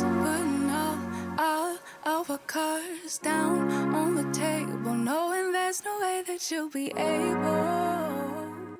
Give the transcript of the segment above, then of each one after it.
us, putting all our cards down on the table, knowing there's no way that you'll be able.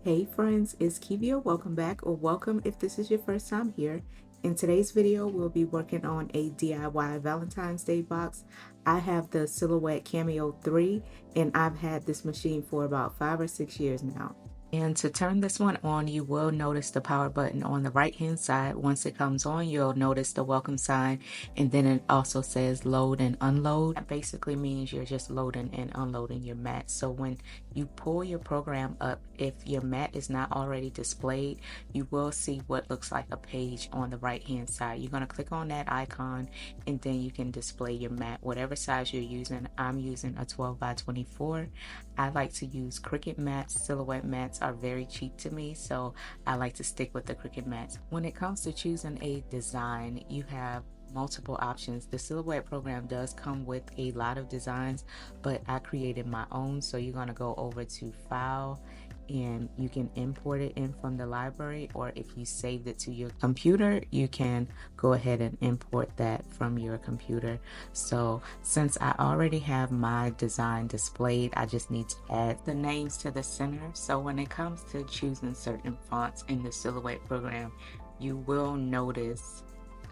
Hey friends, it's Kivia. Welcome back, or welcome if this is your first time here. In today's video, we'll be working on a DIY Valentine's Day box. I have the Silhouette Cameo 3, and I've had this machine for about 5 or 6 years now. And to turn this one on, you will notice the power button on the right hand side. Once it comes on, you'll notice the welcome sign, and then it also says load and unload. That basically means you're just loading and unloading your mat. So when you pull your program up, if your mat is not already displayed, you will see what looks like a page on the right hand side. You're going to click on that icon, and then you can display your mat, whatever size you're using. I'm using a 12 by 24. I like to use Cricut mats. Silhouette mats are very cheap to me, so I like to stick with the Cricut mats. When it comes to choosing a design, you have multiple options. The Silhouette program does come with a lot of designs, but I created my own. So you're going to go over to File, and you can import it in from the library, or if you saved it to your computer, you can go ahead and import that from your computer. So since I already have my design displayed, I just need to add the names to the center. So when it comes to choosing certain fonts in the Silhouette program, you will notice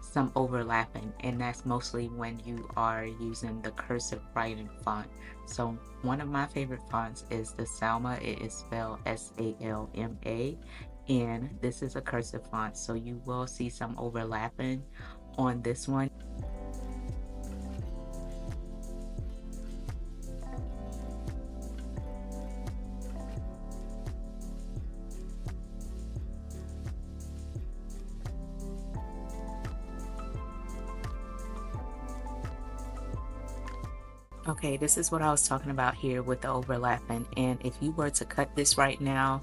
some overlapping, and that's mostly when you are using the cursive writing font. So one of my favorite fonts is the Salma. It is spelled S-A-L-M-A, and this is a cursive font, so you will see some overlapping on this one. Okay, this is what I was talking about here with the overlapping, and if you were to cut this right now,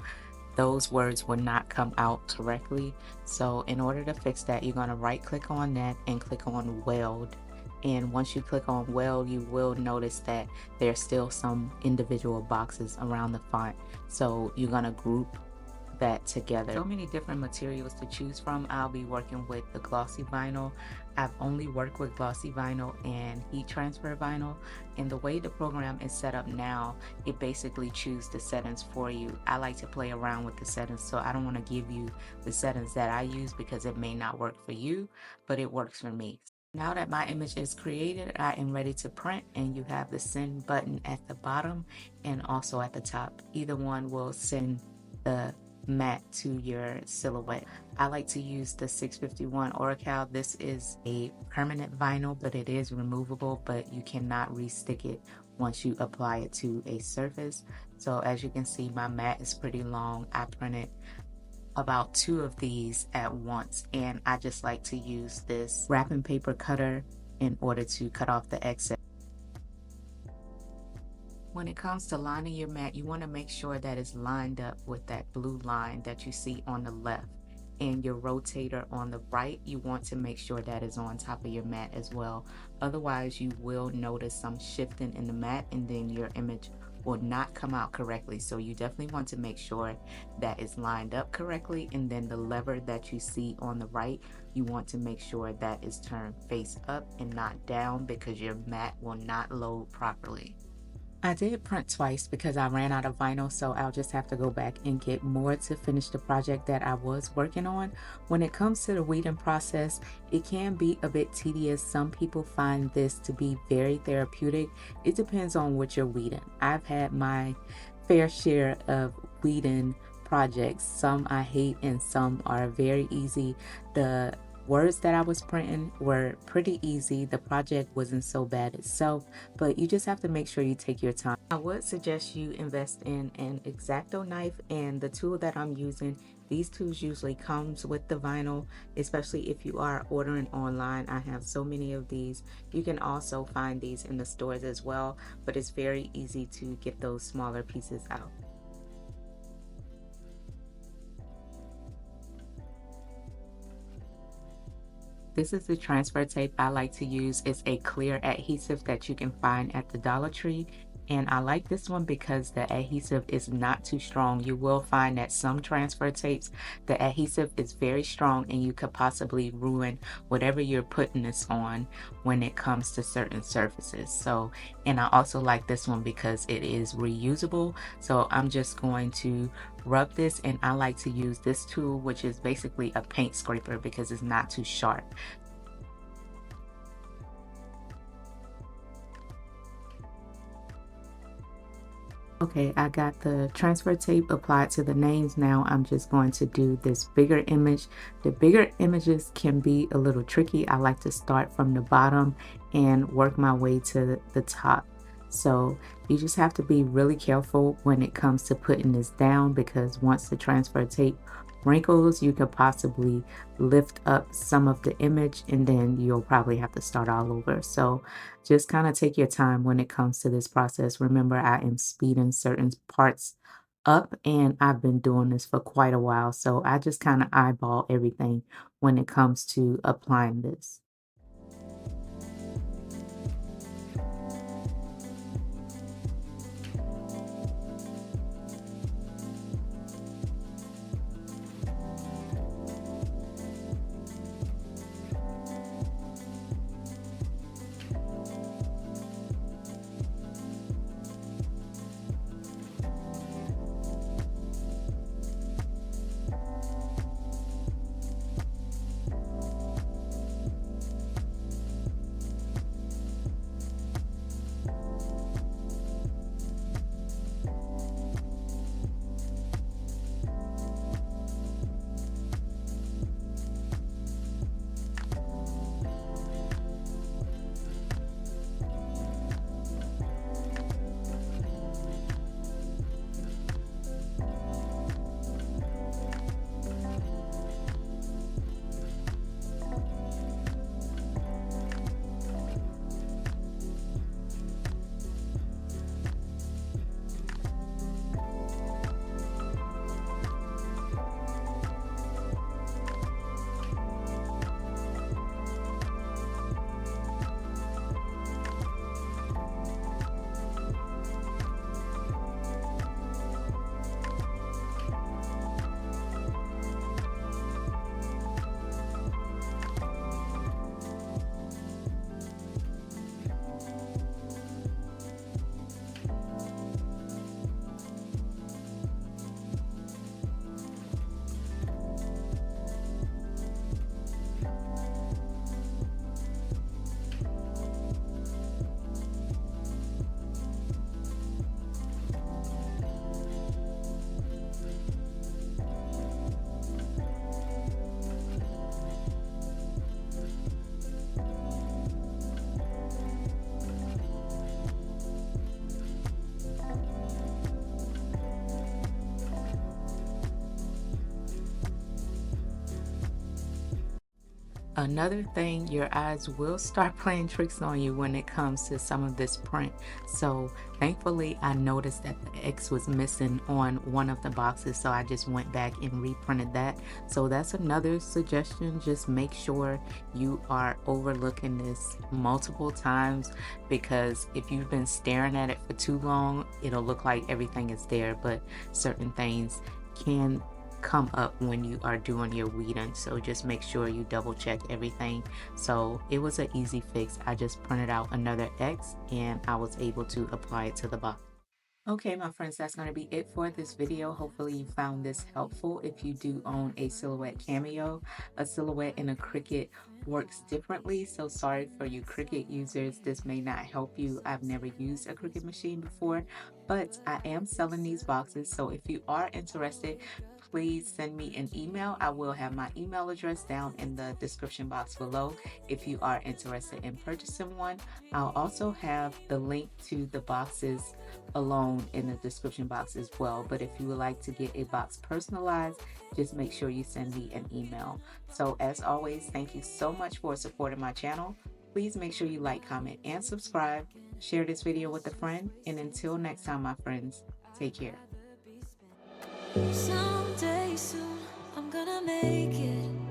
those words would not come out correctly. So in order to fix that, you're going to right click on that and click on weld. And once you click on weld, you will notice that there's still some individual boxes around the font. So you're going to group that together. So many different materials to choose from. I'll be working with the glossy vinyl. I've only worked with glossy vinyl and heat transfer vinyl, and the way the program is set up now, it basically chooses the settings for you. I like to play around with the settings, so I don't want to give you the settings that I use because it may not work for you, but it works for me. Now that my image is created, I am ready to print, and you have the send button at the bottom and also at the top. Either one will send the mat to your Silhouette. I like to use the 651 Oracal. This is a permanent vinyl, but it is removable, but you cannot re-stick it once you apply it to a surface. So as you can see, my mat is pretty long. I printed about 2 of these at once, and I just like to use this wrapping paper cutter in order to cut off the excess. When it comes to lining your mat, you want to make sure that it's lined up with that blue line that you see on the left. And your rotator on the right, you want to make sure that is on top of your mat as well. Otherwise, you will notice some shifting in the mat, and then your image will not come out correctly. So you definitely want to make sure that it's lined up correctly. And then the lever that you see on the right, you want to make sure that is turned face up and not down, because your mat will not load properly. I did print twice because I ran out of vinyl, so I'll just have to go back and get more to finish the project that I was working on. When it comes to the weeding process, it can be a bit tedious. Some people find this to be very therapeutic. It depends on what you're weeding. I've had my fair share of weeding projects. Some I hate and some are very easy. The words that I was printing were pretty easy. The project wasn't so bad itself, but you just have to make sure you take your time. I would suggest you invest in an X-Acto knife, and the tool that I'm using, these tools usually comes with the vinyl, especially if you are ordering online. I have so many of these. You can also find these in the stores as well, but it's very easy to get those smaller pieces out. This is the transfer tape I like to use. It's a clear adhesive that you can find at the Dollar Tree. And I like this one because the adhesive is not too strong. You will find that some transfer tapes, the adhesive is very strong and you could possibly ruin whatever you're putting this on when it comes to certain surfaces. So, and I also like this one because it is reusable. So I'm just going to rub this, and I like to use this tool, which is basically a paint scraper because it's not too sharp. Okay, I got the transfer tape applied to the names. Now I'm just going to do this bigger image. The bigger images can be a little tricky. I like to start from the bottom and work my way to the top. So you just have to be really careful when it comes to putting this down, because once the transfer tape wrinkles, you could possibly lift up some of the image and then you'll probably have to start all over. So just kind of take your time when it comes to this process. Remember, I am speeding certain parts up and I've been doing this for quite a while. So I just kind of eyeball everything when it comes to applying this. Another thing, your eyes will start playing tricks on you when it comes to some of this print. So thankfully, I noticed that the X was missing on one of the boxes, so I just went back and reprinted that. So that's another suggestion. Just make sure you are overlooking this multiple times, because if you've been staring at it for too long, it'll look like everything is there, but certain things can come up when you are doing your weeding. So just make sure you double check everything. So it was an easy fix. I just printed out another X and I was able to apply it to the box. Okay, my friends, that's going to be it for this video. Hopefully you found this helpful. If you do own a Silhouette Cameo, a Silhouette and a Cricut works differently. So sorry for you Cricut users, this may not help you. I've never used a Cricut machine before, but I am selling these boxes. So if you are interested, please send me an email. I will have my email address down in the description box below if you are interested in purchasing one. I'll also have the link to the boxes alone in the description box as well. But if you would like to get a box personalized, just make sure you send me an email. So as always, thank you so much for supporting my channel. Please make sure you like, comment, and subscribe. Share this video with a friend. And until next time, my friends, take care. Someday soon, I'm gonna make it.